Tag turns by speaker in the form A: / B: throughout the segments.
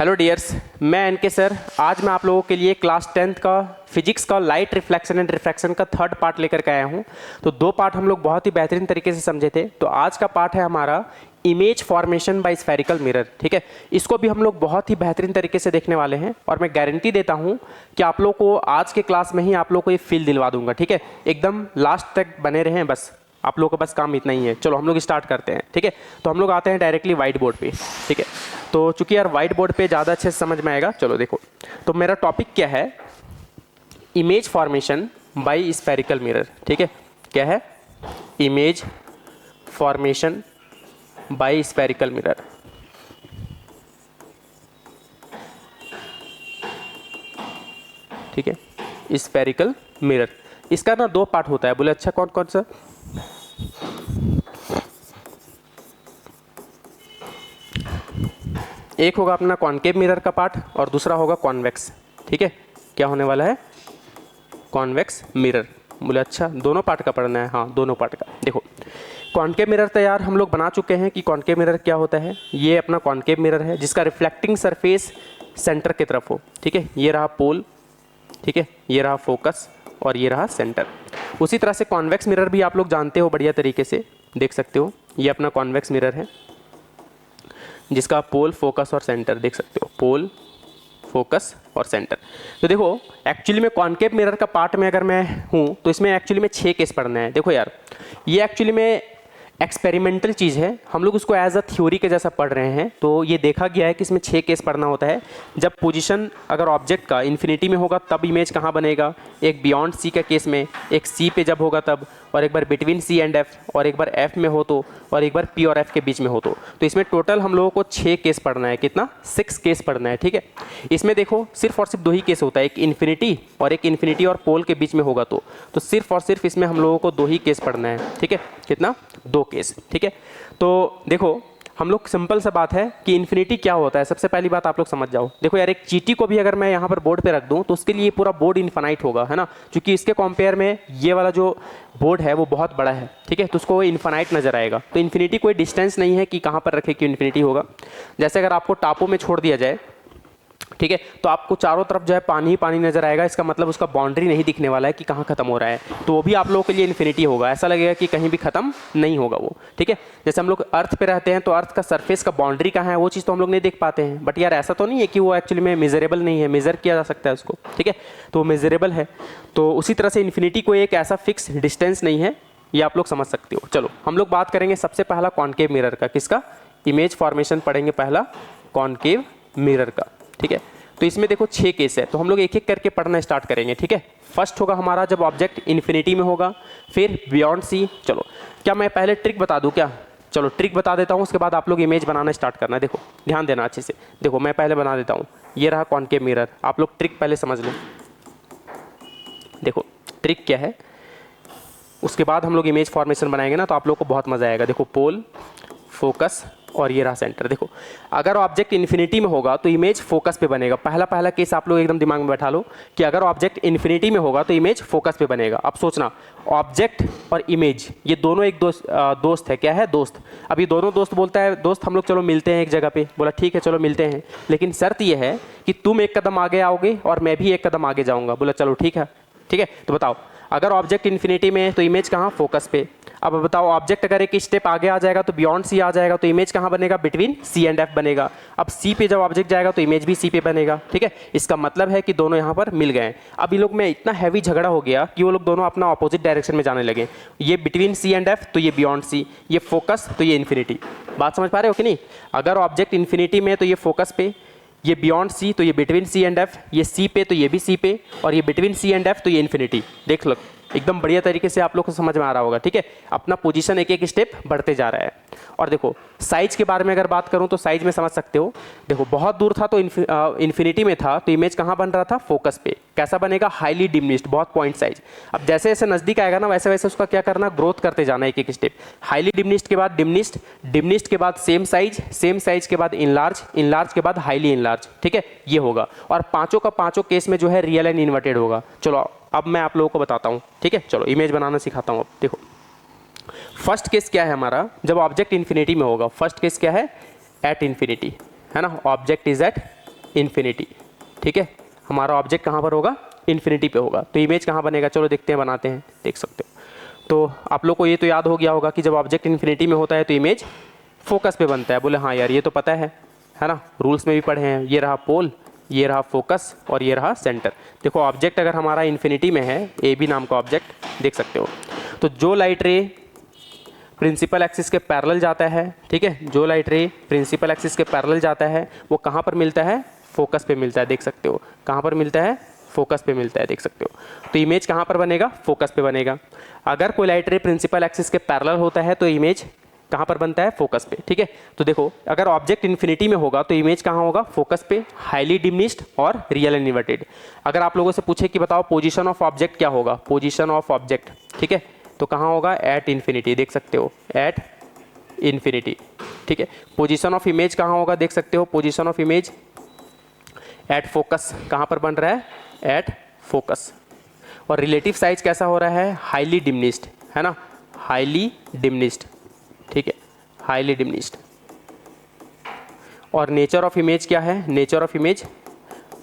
A: Hello dears, मैं N K sir. आज मैं आप लोगों के लिए क्लास 10th का फिजिक्स का लाइट रिफ्लेक्शन एंड रिफ्रैक्शन का थर्ड पार्ट लेकर के आया हूं। तो दो पार्ट हम लोग बहुत ही बेहतरीन तरीके से समझे थे। तो आज का पार्ट है हमारा image formation by spherical mirror. ठीक है, इसको भी हम लोग बहुत ही बेहतरीन तरीके से देखने वाले हैं और मैं गारंटी देता हूं कि आप लोग को आज के क्लास में ही आप लोग को ये फील दिलवा दूंगा। ठीक है, एकदम लास्ट तक बने रहें, बस आप लोगों का बस काम इतना ही है। चलो हम लोग स्टार्ट करते हैं। ठीक है, तो हम लोग आते हैं डायरेक्टली व्हाइट बोर्ड पे। ठीक है, तो चूंकि यार व्हाइट बोर्ड पे ज़्यादा अच्छे से समझ में आएगा। चलो देखो, तो मेरा टॉपिक क्या है, image formation by spherical mirror. ठीक है, क्या है, image formation by spherical mirror. ठीक है, स्फेरिकल मिरर, इसका ना दो पार्ट होता है। बोले अच्छा कौन कौन सा? एक होगा अपना कॉनकेव मिरर का पार्ट और दूसरा होगा कॉन्वेक्स। ठीक है, क्या होने वाला है, कॉन्वेक्स मिरर। बोले अच्छा दोनों पार्ट का पढ़ना है? हाँ, दोनों पार्ट का। देखो कॉनकेव मिरर तैयार हम लोग बना चुके हैं कि कॉनकेव मिरर क्या होता है। ये अपना कॉनकेव मिरर है जिसका रिफ्लेक्टिंग सरफेस सेंटर की तरफ हो। ठीक है, ये रहा पोल, ठीक है, ये रहा फोकस और ये रहा सेंटर। उसी तरह से कॉन्वेक्स मिरर भी आप लोग जानते हो बढ़िया तरीके से, देख सकते हो। ये अपना कॉन्वेक्स मिरर है जिसका पोल, फोकस और सेंटर देख सकते हो, पोल, फोकस और सेंटर। तो देखो एक्चुअली में कॉनकेव मिरर का पार्ट में अगर मैं हूँ तो इसमें एक्चुअली में 6 केस पढ़ना है। देखो यार, ये एक्चुअली में एक्सपेरिमेंटल चीज़ है, हम लोग उसको एज अ थ्योरी के जैसा पढ़ रहे हैं। तो ये देखा गया है कि इसमें 6 केस पढ़ना होता है। जब पोजीशन अगर ऑब्जेक्ट का इन्फिनिटी में होगा तब इमेज कहाँ बनेगा, एक बियॉन्ड सी का केस में, एक सी पे जब होगा तब, और एक बार बिटवीन सी एंड एफ, और एक बार एफ में हो तो, और एक बार पी और एफ के बीच में हो तो इसमें टोटल हम लोगों को 6 केस पढ़ना है। कितना? 6 केस पढ़ना है। ठीक है, इसमें देखो सिर्फ और सिर्फ 2 ही केस होता है, एक इन्फिनिटी और एक इन्फिनिटी और पोल के बीच में होगा तो सिर्फ और सिर्फ इसमें हम लोगों को 2 ही केस पढ़ना है। ठीक है, कितना? 2 केस। ठीक है, तो देखो हम लोग सिंपल सा बात है कि इन्फिनिटी क्या होता है। सबसे पहली बात आप लोग समझ जाओ। देखो यार, एक चीटी को भी अगर मैं यहाँ पर बोर्ड पे रख दूँ तो उसके लिए पूरा बोर्ड इन्फिनाइट होगा, है ना, क्योंकि इसके कंपेयर में ये वाला जो बोर्ड है वो बहुत बड़ा है। ठीक है, तो उसको इन्फिनाइट नजर आएगा। तो इन्फिनिटी कोई डिस्टेंस नहीं है कि कहाँ पर रखे कि इन्फिनिटी होगा। जैसे अगर आपको टापू में छोड़ दिया जाए, ठीक है, तो आपको चारों तरफ जो है पानी ही पानी नजर आएगा। इसका मतलब उसका बाउंड्री नहीं दिखने वाला है कि कहाँ खत्म हो रहा है, तो वो भी आप लोगों के लिए इन्फिनिटी होगा। ऐसा लगेगा कि कहीं भी खत्म नहीं होगा वो। ठीक है, जैसे हम लोग अर्थ पे रहते हैं तो अर्थ का सरफेस का बाउंड्री कहाँ है वो चीज़ तो हम लोग नहीं देख पाते हैं। बट यार ऐसा तो नहीं है कि वो एक्चुअली में मेजरेबल नहीं है, मेजर किया जा सकता है उसको। ठीक है, तो मेजरेबल है। तो उसी तरह से इन्फिनिटी कोई एक ऐसा फिक्स डिस्टेंस नहीं है, ये आप लोग समझ सकते हो। चलो हम लोग बात करेंगे सबसे पहला कॉनकेव मिरर का। किसका? इमेज फॉर्मेशन पढ़ेंगे पहला, कॉनकेव मिरर का। ठीक है, तो इसमें देखो 6 केस है, तो हम लोग एक एक करके पढ़ना स्टार्ट करेंगे। ठीक है, फर्स्ट होगा हमारा जब ऑब्जेक्ट इन्फिनिटी में होगा, फिर बियॉन्ड सी। चलो क्या मैं पहले ट्रिक बता दूं क्या? चलो ट्रिक बता देता हूं, उसके बाद आप लोग इमेज बनाना स्टार्ट करना। देखो ध्यान देना अच्छे से। देखो मैं पहले बना देता हूं, ये रहा कॉनकेव मिरर। आप लोग ट्रिक पहले समझ लो। देखो ट्रिक क्या है, उसके बाद हम लोग इमेज फॉर्मेशन बनाएंगे ना, तो आप लोग को बहुत मजा आएगा। देखो पोल, फोकस और ये रहा सेंटर। देखो अगर ऑब्जेक्ट इन्फिनिटी में होगा तो इमेज फोकस पे बनेगा। पहला केस आप लोग एकदम दिमाग में बैठा लो कि अगर ऑब्जेक्ट इन्फिनिटी में होगा तो इमेज फोकस पे बनेगा। अब सोचना, ऑब्जेक्ट और इमेज ये दोनों एक दोस्त है। क्या है? दोस्त। अब ये दोनों दोस्त बोलता है, दोस्त हम लोग चलो मिलते हैं एक जगह पे। बोला ठीक है चलो मिलते हैं, लेकिन शर्त ये है कि तुम एक कदम आगे आओगे और मैं भी एक कदम आगे जाऊँगा। बोला चलो ठीक है। ठीक है, तो बताओ अगर ऑब्जेक्ट इन्फिनिटी में है तो इमेज कहाँ? फोकस पे। अब बताओ ऑब्जेक्ट अगर एक स्टेप आगे आ जाएगा तो बियॉन्ड सी आ जाएगा, तो इमेज कहाँ बनेगा? बिटवीन सी एंड एफ बनेगा। अब सी पे जब ऑब्जेक्ट जाएगा तो इमेज भी सी पे बनेगा। ठीक है, इसका मतलब है कि दोनों यहाँ पर मिल गए। अब ये लोग में इतना हैवी झगड़ा हो गया कि वो लोग दोनों अपना ऑपोजिट डायरेक्शन में जाने लगे। ये बिटवीन सी एंड एफ तो ये बियॉन्ड सी, ये फोकस तो ये इन्फिनिटी। बात समझ पा रहे हो कि नहीं? अगर ऑब्जेक्ट इन्फिनिटी में तो ये फोकस पे, ये बियॉन्ड सी तो ये बिटवीन सी एंड एफ, ये सी पे तो ये भी सी पे, और ये बिटवीन सी एंड एफ तो ये इन्फिनिटी। देख लो एकदम बढ़िया तरीके से आप लोग को समझ में आ रहा होगा। ठीक है, अपना पोजीशन एक एक स्टेप बढ़ते जा रहा है। और देखो साइज के बारे में अगर बात करूं तो साइज में समझ सकते हो। देखो बहुत दूर था तो इन्फिनिटी में था तो इमेज कहाँ बन रहा था? फोकस पे। कैसा बनेगा? हाईली डिमिनिश्ड, बहुत पॉइंट साइज। अब जैसे जैसे नजदीक आएगा ना वैसे वैसे उसका क्या करना? ग्रोथ करते जाना एक एक स्टेप। हाईली डिमिनिश्ड के बाद डिमिनिश्ड, डिमिनिश्ड के बाद सेम साइज के बाद इनलार्ज, इनलार्ज के बाद हाईली इनलार्ज। ठीक है, ये होगा। और पांचों का पांचों केस में जो है रियल एंड इन्वर्टेड होगा। चलो अब मैं आप लोगों को बताता हूँ। ठीक है, चलो इमेज बनाना सिखाता हूँ। अब देखो फर्स्ट केस क्या है हमारा, जब ऑब्जेक्ट इन्फिनिटी में होगा। फर्स्ट केस क्या है? एट इन्फिनिटी, है ना, ऑब्जेक्ट इज एट इन्फिनिटी। ठीक है, हमारा ऑब्जेक्ट कहाँ पर होगा, इन्फिनिटी पे होगा। तो इमेज कहाँ बनेगा, चलो देखते हैं, बनाते हैं, देख सकते हो। तो आप लोग को ये तो याद हो गया होगा कि जब ऑब्जेक्ट इन्फिनिटी में होता है तो इमेज फोकस पे बनता है। बोले हाँ यार ये तो पता है ना, रूल्स में भी पढ़े हैं। ये रहा पोल, ये रहा फोकस और ये रहा सेंटर। देखो ऑब्जेक्ट अगर हमारा इन्फिनिटी में है, ए बी नाम का ऑब्जेक्ट देख सकते हो, तो जो लाइट रे प्रिंसिपल एक्सिस के पैरेलल जाता है, ठीक है, जो लाइट रे प्रिंसिपल एक्सिस के पैरेलल जाता है वो कहाँ पर मिलता है, फोकस पे मिलता है। देख सकते हो कहाँ पर मिलता है, फोकस पे मिलता है, देख सकते हो। तो इमेज कहाँ पर बनेगा, फोकस पे बनेगा। अगर कोई लाइट रे प्रिंसिपल एक्सिस के पैरेलल होता है तो इमेज कहाँ पर बनता है, फोकस पे। ठीक है, तो देखो अगर ऑब्जेक्ट इन्फिनिटी में होगा तो इमेज कहाँ होगा, फोकस पे, हाईली डिमिनिश्ड और रियल एंड इन्वर्टेड। अगर आप लोगों से पूछे कि बताओ पोजीशन ऑफ ऑब्जेक्ट क्या होगा, पोजीशन ऑफ ऑब्जेक्ट, ठीक है, तो कहाँ होगा, एट इन्फिनिटी, देख सकते हो, एट इन्फिनिटी। ठीक है, पोजीशन ऑफ इमेज कहाँ होगा, देख सकते हो, position of image at focus, कहाँ पर बन रहा है, एट फोकस। और रिलेटिव साइज कैसा हो रहा है, हाईली डिमिनिश्ड, है ना, हाईली डिमिनिश्ड। ठीक है, हाईली डिमिनिश्ड। और नेचर ऑफ इमेज क्या है, nature of image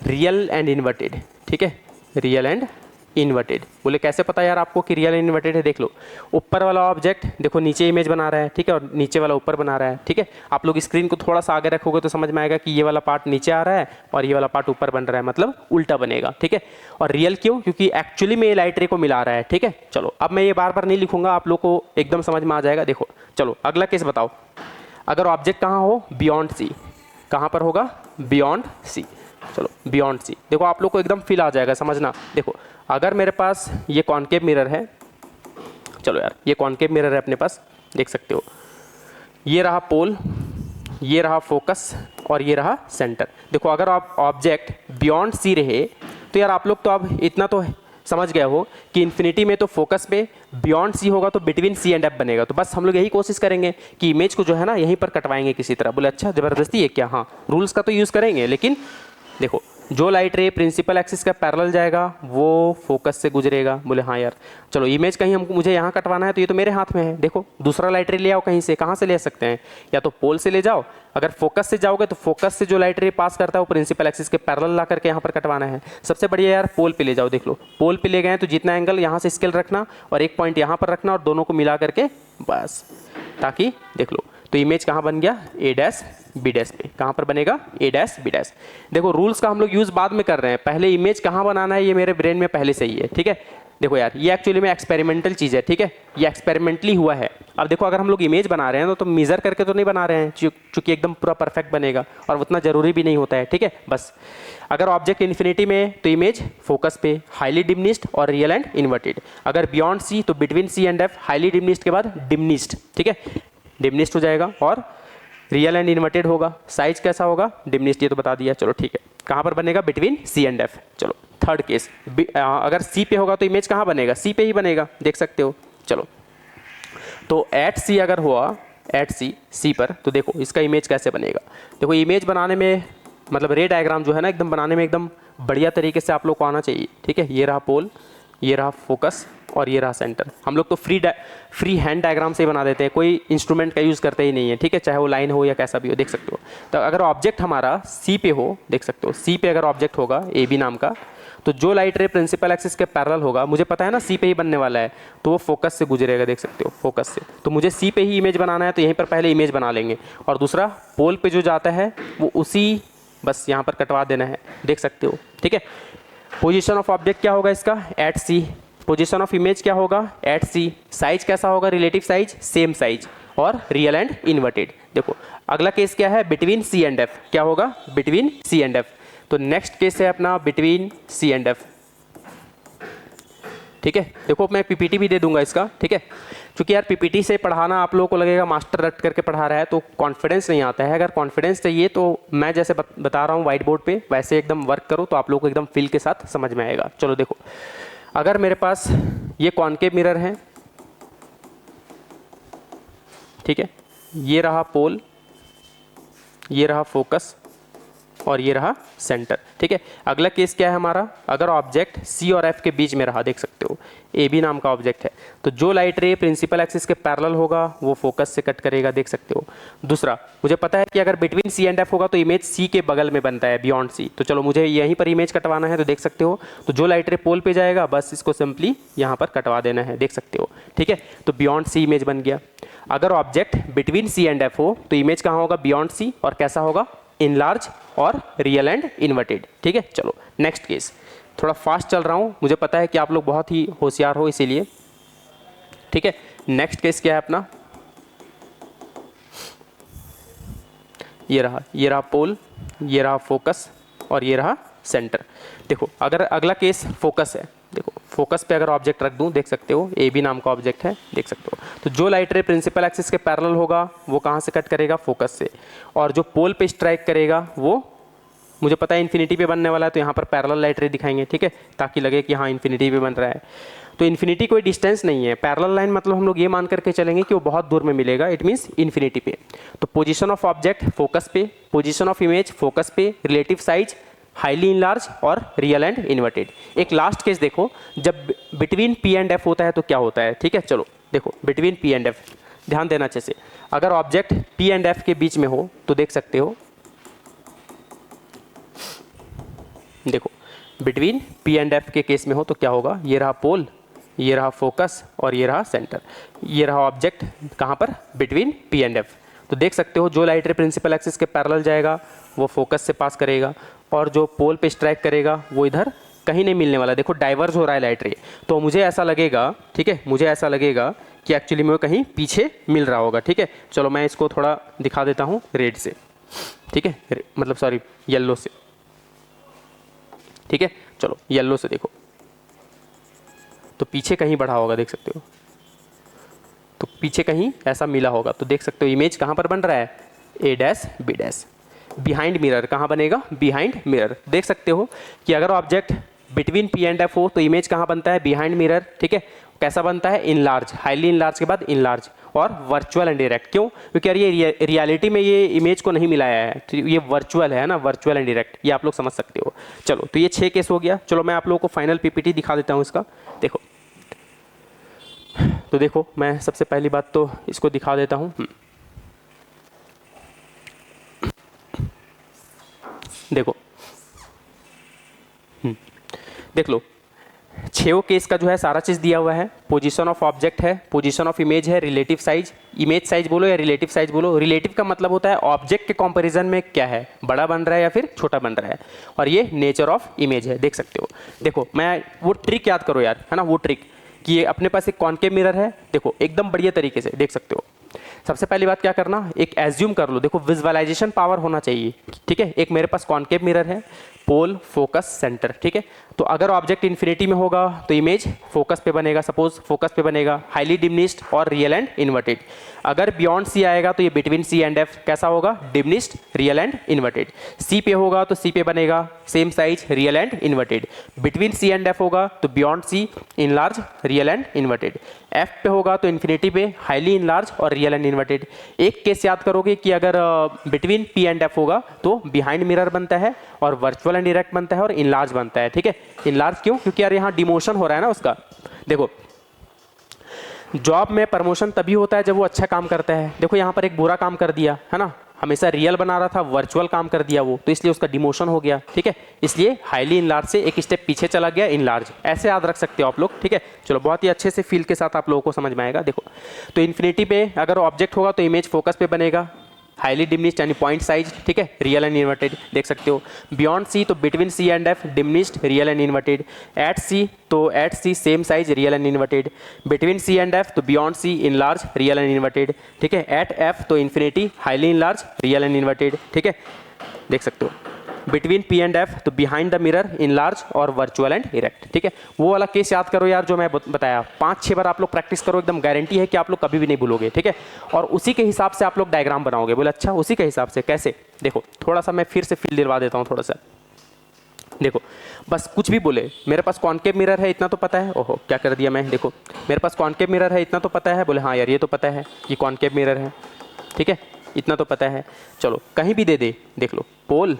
A: real and inverted. ठीक है, रियल एंड इन्वर्टेड। बोले कैसे पता यार आपको कि रियल एंड इन्वर्टेड है, देख लो, ऊपर वाला ऑब्जेक्ट देखो नीचे इमेज बना रहा है, ठीक है, और नीचे वाला ऊपर बना रहा है। ठीक है, आप लोग स्क्रीन को थोड़ा सा आगे रखोगे तो समझ में आएगा कि ये वाला पार्ट नीचे आ रहा है और ये वाला पार्ट ऊपर बन रहा है, मतलब उल्टा बनेगा। ठीक है, और रियल क्यों, क्योंकि एक्चुअली में ये लाइट रे को मिला रहा है। ठीक है, चलो अब मैं ये बार बार नहीं लिखूंगा, आप लोग को एकदम समझ में आ जाएगा। देखो चलो अगला केस बताओ, अगर ऑब्जेक्ट कहाँ हो, बियॉन्ड सी, कहाँ पर होगा, बियॉन्ड सी। चलो बियॉन्ड सी, देखो आप लोग को एकदम फील आ जाएगा, समझना। देखो अगर मेरे पास ये कॉनकेव मिरर है, चलो यार ये कॉनकेव मिरर है अपने पास, देख सकते हो, ये रहा पोल, ये रहा फोकस और ये रहा सेंटर। देखो अगर आप ऑब्जेक्ट बियॉन्ड सी रहे तो यार आप लोग तो अब इतना तो समझ गए हो कि इन्फिनिटी में तो फोकस पे, बियॉन्ड सी होगा तो बिटवीन सी एंड एफ बनेगा। तो बस हम लोग यही कोशिश करेंगे कि इमेज को जो है ना यहीं पर कटवाएंगे किसी तरह। बोले अच्छा ज़बरदस्ती है क्या, हाँ रूल्स का तो यूज़ करेंगे, लेकिन देखो जो लाइट रे प्रिंसिपल एक्सिस का पैरेलल जाएगा वो फोकस से गुजरेगा। बोले हाँ यार चलो इमेज कहीं हमको मुझे यहाँ कटवाना है तो ये तो मेरे हाथ में है। देखो दूसरा लाइट रे ले आओ कहीं से, कहाँ से ले सकते हैं, या तो पोल से ले जाओ, अगर फोकस से जाओगे तो फोकस से जो लाइट रे पास करता है वो प्रिंसिपल एक्सिस के पैरेलल ला करके यहाँ पर कटवाना है। सबसे बढ़िया यार पोल पे ले जाओ, देख लो पोल पे ले गए तो जितना एंगल यहाँ से स्केल रखना और एक पॉइंट यहाँ पर रखना और दोनों को मिला करके बस, ताकि देख लो तो इमेज कहाँ बन गया, ए डैश बी डैश पे। कहाँ पर बनेगा, ए डैश बी डैश। देखो रूल्स का हम लोग यूज़ बाद में कर रहे हैं, पहले इमेज कहाँ बनाना है ये मेरे ब्रेन में पहले से ही है। ठीक है, देखो यार ये एक्चुअली में एक्सपेरिमेंटल चीज़ है। ठीक है, ये एक्सपेरिमेंटली हुआ है। अब देखो अगर हम लोग इमेज बना रहे हैं तो मेजर करके तो नहीं बना रहे हैं, चूँकि एकदम पूरा परफेक्ट बनेगा और उतना ज़रूरी भी नहीं होता है। ठीक है, बस अगर ऑब्जेक्ट इन्फिनिटी में तो इमेज फोकस पे, हाईली डिमिनिश्ड और रियल एंड इन्वर्टेड। अगर बियॉन्ड सी तो between C and F, highly diminished के बाद डिमिनिश्ड। ठीक है, डिमिनिश्ड हो जाएगा और रियल एंड इन्वर्टेड होगा। साइज कैसा होगा, डिमिनिश्ड, ये तो बता दिया। चलो ठीक है, कहाँ पर बनेगा, बिटवीन सी एंड एफ। चलो थर्ड केस, अगर सी पे होगा तो इमेज कहाँ बनेगा, सी पे ही बनेगा, देख सकते हो। चलो तो एट सी अगर हुआ, एट सी, सी पर, तो देखो इसका इमेज कैसे बनेगा। देखो इमेज बनाने में मतलब रे डायग्राम जो है ना एकदम बनाने में एकदम बढ़िया तरीके से आप लोग को आना चाहिए। ठीक है, ये रहा पोल, ये रहा फोकस और ये रहा सेंटर। हम लोग तो फ्री हैंड डायग्राम से ही बना देते हैं, कोई इंस्ट्रूमेंट का यूज़ करते ही नहीं है। ठीक है, चाहे वो लाइन हो या कैसा भी हो, देख सकते हो। तो अगर ऑब्जेक्ट हमारा सी पे हो, देख सकते हो सी पे अगर ऑब्जेक्ट होगा ए बी नाम का, तो जो लाइट रे प्रिंसिपल एक्सिस के पैरेलल होगा, मुझे पता है ना सी पे ही बनने वाला है, तो वो फोकस से गुजरेगा, देख सकते हो फोकस से। तो मुझे सी पे ही इमेज बनाना है तो यहीं पर पहले इमेज बना लेंगे, और दूसरा पोल पे जो जाता है वो उसी बस यहाँ पर कटवा देना है, देख सकते हो। ठीक है, पोजीशन ऑफ ऑब्जेक्ट क्या होगा इसका, at C. Position of image क्या होगा, एट सी। साइज कैसा होगा, रिलेटिव साइज, सेम साइज और रियल एंड इन्वर्टेड। देखो अगला केस क्या है, बिटवीन सी एंड एफ। क्या होगा, बिटवीन सी एंड एफ। तो नेक्स्ट केस है अपना बिटवीन सी एंड एफ। ठीक है, देखो मैं पीपीटी भी दे दूंगा इसका। ठीक है, क्योंकि यार पीपीटी से पढ़ाना आप लोगों को लगेगा मास्टर रट करके पढ़ा रहा है तो कॉन्फिडेंस नहीं आता है। अगर कॉन्फिडेंस चाहिए तो मैं जैसे बता रहा हूँ व्हाइट बोर्ड पे वैसे एकदम वर्क करो तो आप लोग को एकदम फील के साथ समझ में आएगा। चलो देखो अगर मेरे पास ये कॉनकेव मिरर है, ठीक है, ये रहा पोल, ये रहा फोकस और ये रहा सेंटर, ठीक है। अगला केस क्या है हमारा, अगर ऑब्जेक्ट सी और एफ के बीच में रहा, देख सकते हो ए बी नाम का ऑब्जेक्ट है, तो जो लाइट रे प्रिंसिपल एक्सिस के पैरेलल होगा वो फोकस से कट करेगा, देख सकते हो। दूसरा, मुझे पता है कि अगर बिटवीन सी एंड एफ होगा तो इमेज सी के बगल में बनता है, बियॉन्ड सी, तो चलो मुझे यहीं पर इमेज कटवाना है, तो देख सकते हो, तो जो लाइट रे पोल पे जाएगा बस इसको सिंपली यहाँ पर कटवा देना है, देख सकते हो, ठीक है। तो बियॉन्ड सी इमेज बन गया। अगर object between C and F हो तो इमेज कहाँ होगा, बियॉन्ड सी, और कैसा होगा, इनलार्ज और रियल एंड इन्वर्टेड, ठीक है। चलो नेक्स्ट केस, थोड़ा फास्ट चल रहा हूँ, मुझे पता है कि आप लोग बहुत ही होशियार हो इसीलिए, ठीक है। नेक्स्ट केस क्या है अपना, ये रहा पोल, ये रहा फोकस और ये रहा सेंटर। देखो अगर अगला केस फोकस है, देखो फोकस पे अगर ऑब्जेक्ट रख दूं, देख सकते हो ए बी नाम का ऑब्जेक्ट है, देख सकते हो, तो जो लाइट रे प्रिंसिपल एक्सिस के पैरेलल होगा वो कहाँ से कट करेगा, फोकस से, और जो पोल पे स्ट्राइक करेगा वो मुझे पता है इन्फिनिटी पे बनने वाला है, तो यहाँ पर पैरेलल लाइट रे दिखाएंगे, ठीक है, ताकि लगे कि हाँ इन्फिनिटी पे बन रहा है। तो इन्फिनिटी कोई डिस्टेंस नहीं है, पैरेलल लाइन मतलब हम लोग ये मान करके चलेंगे कि वो बहुत दूर में मिलेगा, इट मीन्स इन्फिनिटी पे। तो पोजीशन ऑफ ऑब्जेक्ट फोकस पे, पोजीशन ऑफ इमेज फोकस पे, रिलेटिव साइज हाईली इनलार्ज और रियल एंड इन्वर्टेड। एक लास्ट केस देखो, जब बिटवीन पी एंड एफ होता है तो क्या होता है, ठीक है। चलो देखो बिटवीन पी एंड एफ, ध्यान देना अच्छे से, अगर ऑब्जेक्ट पी एंड एफ के बीच में हो तो देख सकते हो, देखो बिटवीन पी एंड एफ के केस में हो तो क्या होगा, ये रहा पोल, ये रहा फोकस और ये रहा सेंटर, ये रहा ऑब्जेक्ट कहाँ पर, बिटवीन पी एंड एफ। तो देख सकते हो जो लाइट रे प्रिंसिपल एक्सिस के पैरेलल जाएगा वो फोकस से पास करेगा, और जो पोल पे स्ट्राइक करेगा वो इधर कहीं नहीं मिलने वाला, देखो डाइवर्ज हो रहा है लाइट रे, तो मुझे ऐसा लगेगा, ठीक है, मुझे ऐसा लगेगा कि एक्चुअली में कहीं पीछे मिल रहा होगा, ठीक है। चलो मैं इसको थोड़ा दिखा देता हूँ रेड से, ठीक है, मतलब सॉरी येलो से, ठीक है। चलो येलो से देखो, तो पीछे कहीं बढ़ा होगा, देख सकते हो, तो पीछे कहीं ऐसा मिला होगा, तो देख सकते हो इमेज कहाँ पर बन रहा है, A dash B dash, behind mirror, कहाँ बनेगा, बिहाइंड मिरर। देख सकते हो कि अगर object between P and F हो तो इमेज कहाँ बनता है, बिहाइंड मिरर, ठीक है। कैसा बनता है, इनलार्ज, हाईली इनलार्ज के बाद इनलार्ज और वर्चुअल एंड डायरेक्ट। क्यों, क्योंकि यार ये रियलिटी में ये इमेज को नहीं मिलाया है, तो ये वर्चुअल है ना, वर्चुअल एंड डायरेक्ट, ये आप लोग समझ सकते हो। चलो तो ये 6 केस हो गया। चलो मैं आप लोगों को फाइनल पीपीटी दिखा देता हूँ इसका, देखो। तो देखो मैं सबसे पहली बात तो इसको दिखा देता हूँ, देखो देख लो, 6 केस का जो है सारा चीज़ दिया हुआ है। पोजीशन ऑफ ऑब्जेक्ट है, पोजीशन ऑफ इमेज है, रिलेटिव साइज, इमेज साइज बोलो या रिलेटिव साइज बोलो। रिलेटिव का मतलब होता है ऑब्जेक्ट के कंपैरिजन में क्या है, बड़ा बन रहा है या फिर छोटा बन रहा है, और ये नेचर ऑफ इमेज है, देख सकते हो। देखो मैं वो ट्रिक याद करो यार, है ना, वो ट्रिक कि ये अपने पास एक कॉनकेव मिरर है, देखो एकदम बढ़िया तरीके से देख सकते हो। सबसे पहली बात क्या करना, एक एज्यूम कर लो, देखो विजुअलाइजेशन पावर होना चाहिए, ठीक है। एक मेरे पास कॉनकेव मिरर है, पोल फोकस सेंटर, ठीक है। तो अगर ऑब्जेक्ट इन्फिनिटी में होगा तो इमेज फोकस पे बनेगा, सपोज फोकस पे बनेगा, हाईली डिमिनिश्ड और रियल एंड इन्वर्टेड। अगर बियॉन्ड सी आएगा तो ये बिटवीन सी एंड एफ कैसा होगा, diminished, real and inverted. C पे होगा तो सी पे बनेगा same size, real and inverted. Between C and F होगा तो beyond C enlarge, real and inverted. F पे होगा तो इन्फिनिटी पे हाईली इनलार्ज और रियल एंड इन्वर्टेड। एक केस याद करोगे कि अगर बिटवीन पी एंड एफ होगा तो बिहाइंड मिरर बनता है और वर्चुअल एंड डायरेक्ट बनता है और इनलार्ज बनता है, ठीक है। इनलार्ज क्यों, क्योंकि यार यहाँ डिमोशन हो रहा है ना उसका। देखो जॉब में प्रमोशन तभी होता है जब वो अच्छा काम करता है। देखो यहाँ पर एक बुरा काम कर दिया है ना, हमेशा रियल बना रहा था, वर्चुअल काम कर दिया वो, तो इसलिए उसका डिमोशन हो गया, ठीक है। इसलिए हाईली इनलार्ज से एक स्टेप पीछे चला गया, इनलार्ज, ऐसे याद रख सकते हो आप लोग, ठीक है। चलो बहुत ही अच्छे से फील के साथ आप लोगों को समझ में आएगा। देखो तो इन्फिनिटी पे अगर ऑब्जेक्ट होगा तो इमेज फोकस पे बनेगा, हाईली डिमिनिश्ड यानी पॉइंट साइज, ठीक है, रियल एंड इन्वर्टेड, देख सकते हो। बियॉन्ड सी तो between C and F diminished, real and inverted. At C तो at C same size, real and inverted. Between C and F तो beyond C enlarge, real and inverted, ठीक है। At F तो infinity, highly enlarge, real and inverted, ठीक है, देख सकते हो। बिटवीन पी एंड एफ तो बिहाइंड द मिरर, इनलार्ज और वर्चुअल एंड इरेक्ट, ठीक है। वो वाला केस याद करो यार जो मैं बताया, 5-6 बार आप लोग प्रैक्टिस करो, एकदम गारंटी है कि आप लोग कभी भी नहीं भूलोगे, ठीक है। और उसी के हिसाब से आप लोग डायग्राम बनाओगे। बोले अच्छा उसी के हिसाब से कैसे, देखो थोड़ा सा मैं फिर से फील दिलवा देता हूँ थोड़ा सा। देखो बस कुछ भी बोले, मेरे पास कॉनकेव मिरर है इतना तो पता है, ओहो क्या कर दिया मैं, देखो मेरे पास कॉनकेव मिरर है इतना तो पता है, बोले हाँ यार ये तो पता है कि कॉनकेव मिरर है, ठीक है, इतना तो पता है। चलो कहीं भी दे दे, देख लो पोल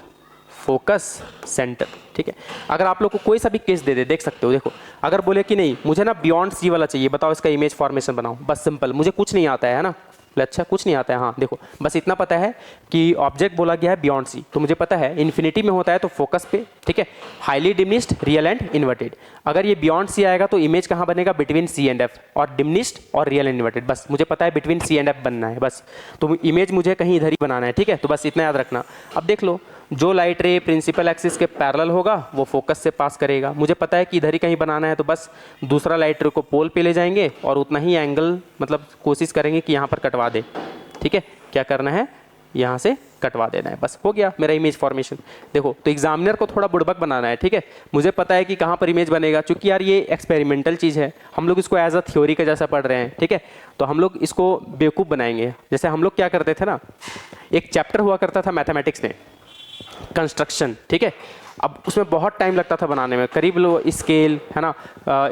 A: फोकस सेंटर, ठीक है। अगर आप लोग को कोई सा भी केस दे दे, देख सकते हो, देखो अगर बोले कि नहीं मुझे ना बियॉन्ड सी वाला चाहिए, बताओ इसका इमेज फॉर्मेशन बनाओ, बस सिंपल, मुझे कुछ नहीं आता है ना, अच्छा कुछ नहीं आता है, हाँ देखो बस इतना पता है कि ऑब्जेक्ट बोला गया है बियॉन्ड सी, तो मुझे पता है इन्फिनिटी में होता है तो फोकस पे, ठीक है, highly diminished, real and inverted. अगर ये बियॉन्ड सी आएगा तो इमेज कहाँ बनेगा, बिटवीन सी एंड एफ, और डिमिनिश्ड और रियल एंड इन्वर्टेड, बस मुझे पता है बिटवीन सी एंड एफ बनना है बस, तो इमेज मुझे कहीं इधर ही बनाना है, ठीक है, तो बस इतना याद रखना। अब देख लो, जो लाइट रे प्रिंसिपल एक्सिस के पैरेलल होगा वो फोकस से पास करेगा, मुझे पता है कि इधर ही कहीं बनाना है, तो बस दूसरा लाइट रे को पोल पे ले जाएंगे और उतना ही एंगल मतलब कोशिश करेंगे कि यहाँ पर कटवा दे, ठीक है, क्या करना है, यहाँ से कटवा देना है, बस हो गया मेरा इमेज फॉर्मेशन। देखो तो एग्जामिनर को थोड़ा बुड़बक बनाना है, ठीक है, मुझे पता है कि कहाँ पर इमेज बनेगा, क्योंकि यार ये एक्सपेरिमेंटल चीज़ है, हम लोग इसको एज अ थ्योरी का जैसा पढ़ रहे हैं, ठीक है, तो हम लोग इसको बेवकूफ़ बनाएंगे। जैसे हम लोग क्या करते थे ना, एक चैप्टर हुआ करता था मैथमेटिक्स में, कंस्ट्रक्शन, ठीक है, अब उसमें बहुत टाइम लगता था बनाने में, करीब लो स्केल है ना,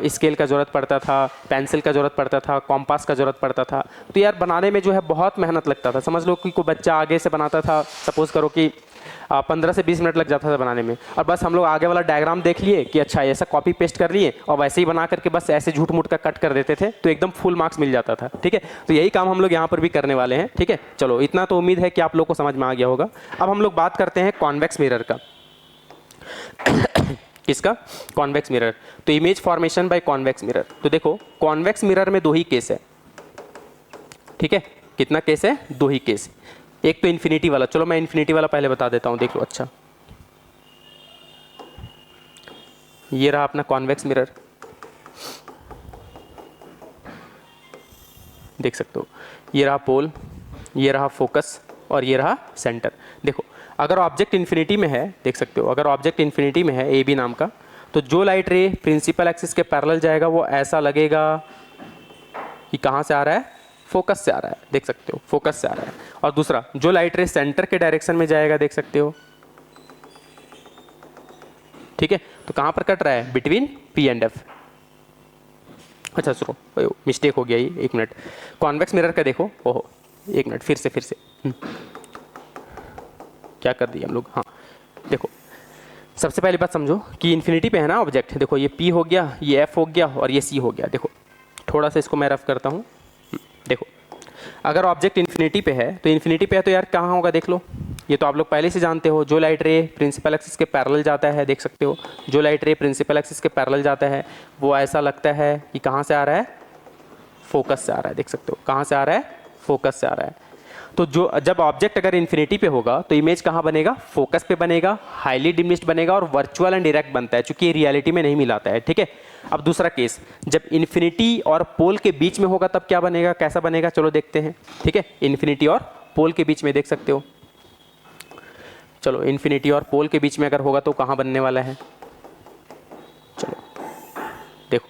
A: स्केल का ज़रूरत पड़ता था, पेंसिल का ज़रूरत पड़ता था, कॉम्पास का ज़रूरत पड़ता था, तो यार बनाने में जो है बहुत मेहनत लगता था। समझ लो कि कोई बच्चा आगे से बनाता था, सपोज़ करो कि 15 से 20 मिनट लग जाता था बनाने में, और बस हम लोग आगे वाला डायग्राम देख लिए कि अच्छा ऐसा कॉपी पेस्ट कर लिए और वैसे ही बना करके बस ऐसे झूठ मूठ का कट कर देते थे, तो एकदम फुल मार्क्स मिल जाता था, ठीक है। तो यही काम हम लोग यहाँ पर भी करने वाले हैं, ठीक है। चलो इतना तो उम्मीद है कि आप लोग को समझ में आ गया होगा। अब हम लोग बात करते हैं कॉन्वेक्स मिरर का। किसका, कॉन्वेक्स मिरर। तो image formation by convex mirror, तो देखो कॉन्वेक्स मिरर में दो ही केस है, ठीक है, कितना केस है, दो ही केस। एक तो इन्फिनिटी वाला, चलो मैं इन्फिनिटी वाला पहले बता देता हूं, देख लो। अच्छा ये रहा अपना कॉन्वेक्स मिरर, देख सकते हो, ये रहा पोल, ये रहा फोकस और ये रहा सेंटर। देखो अगर ऑब्जेक्ट इन्फिनिटी में है, देख सकते हो, अगर ऑब्जेक्ट इन्फिनिटी में है ए बी नाम का, तो जो लाइट रे प्रिंसिपल एक्सिस के पैरेलल जाएगा वो ऐसा लगेगा कि कहाँ से आ रहा है, फोकस से आ रहा है, देख सकते हो, फोकस से आ रहा है। और दूसरा जो लाइट रे सेंटर के डायरेक्शन में जाएगा, देख सकते हो, ठीक है, तो कहाँ पर कट रहा है, बिटवीन पी एंड एफ। अच्छा सुनो, मिस्टेक हो गया ये, एक मिनट, कॉन्वेक्स मिरर का देखो, ओहो एक मिनट, फिर से क्या कर दिया हम लोग, हाँ देखो सबसे पहली बात समझो कि इन्फिनिटी पे है ना ऑब्जेक्ट, देखो ये P हो गया, ये F हो गया और ये C हो गया। देखो थोड़ा सा इसको मैं रफ करता हूँ, देखो अगर ऑब्जेक्ट इन्फिनिटी पे है तो इन्फिनिटी पे है तो यार कहाँ होगा, देख लो, ये तो आप लोग पहले से जानते हो, जो लाइट रे प्रिंसिपल एक्सिस के पैरेलल जाता है, देख सकते हो, जो लाइट रे प्रिंसिपल एक्सिस के पैरेलल जाता है वो ऐसा लगता है कि कहाँ से आ रहा है, फोकस से आ रहा है, देख सकते हो, कहाँ से आ रहा है, फोकस से आ रहा है। तो जो जब ऑब्जेक्ट अगर इन्फिनिटी पे होगा तो इमेज कहाँ बनेगा, फोकस पे बनेगा, हाईली डिमिनिश्ड बनेगा और वर्चुअल एंड डायरेक्ट बनता है, क्योंकि ये रियलिटी में नहीं मिलाता है, ठीक है। अब दूसरा केस, जब इन्फिनिटी और पोल के बीच में होगा तब क्या बनेगा, कैसा बनेगा, चलो देखते हैं, ठीक है। इन्फिनिटी और पोल के बीच में देख सकते हो, चलो इन्फिनिटी और पोल के बीच में अगर होगा तो कहाँ बनने वाला है, चलो देखो,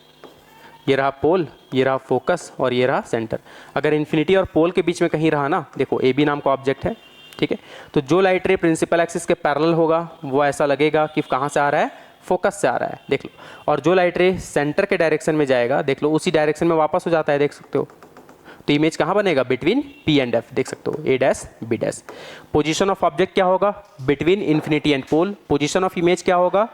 A: ये रहा पोल, ये रहा फोकस और ये रहा सेंटर। अगर इन्फिनिटी और पोल के बीच में कहीं रहा ना, देखो ए बी नाम का ऑब्जेक्ट है, ठीक है, तो जो लाइट रे प्रिंसिपल एक्सिस के पैरेलल होगा वो ऐसा लगेगा कि कहाँ से आ रहा है, फोकस से आ रहा है, देख लो। और जो लाइट रे सेंटर के डायरेक्शन में जाएगा, देख लो उसी डायरेक्शन में वापस हो जाता है, देख सकते हो, तो इमेज कहाँ बनेगा, बिटवीन पी एंड एफ, देख सकते हो, A dash B dash. Position of object क्या होगा, between infinity and pole. Position of image क्या होगा,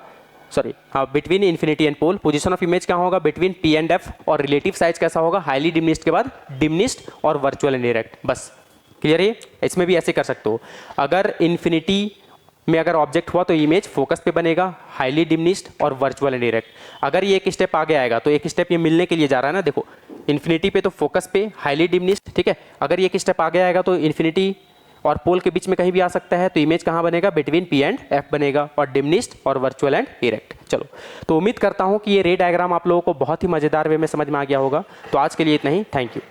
A: सॉरी हाँ, between infinity and pole. Position of image क्या होगा, बिटवीन पी एंड एफ। और रिलेटिव साइज कैसा होगा, हाईली डिमिनिश्ड के बाद डिमिनिश्ड और वर्चुअल एंड डायरेक्ट। बस क्लियर है, इसमें भी ऐसे कर सकते हो, अगर इन्फिनिटी में अगर ऑब्जेक्ट हुआ तो इमेज फोकस पे बनेगा, हाईली डिमिनिश्ड और वर्चुअल एंड डायरेक्ट। अगर ये एक स्टेप आगे आएगा तो एक स्टेप ये मिलने के लिए जा रहा है ना, देखो इन्फिनिटी पे तो फोकस पे, हाईली डिमिनिश्ड, ठीक है, अगर ये एक स्टेप आगे आएगा तो इन्फिनिटी और पोल के बीच में कहीं भी आ सकता है, तो इमेज कहाँ बनेगा, बिटवीन पी एंड एफ बनेगा, और डिमिनिश्ड और वर्चुअल एंड डायरेक्ट। चलो तो उम्मीद करता हूँ कि ये रे डायग्राम आप लोगों को बहुत ही मज़ेदार वे में समझ में आ गया होगा। तो आज के लिए इतना ही, थैंक यू।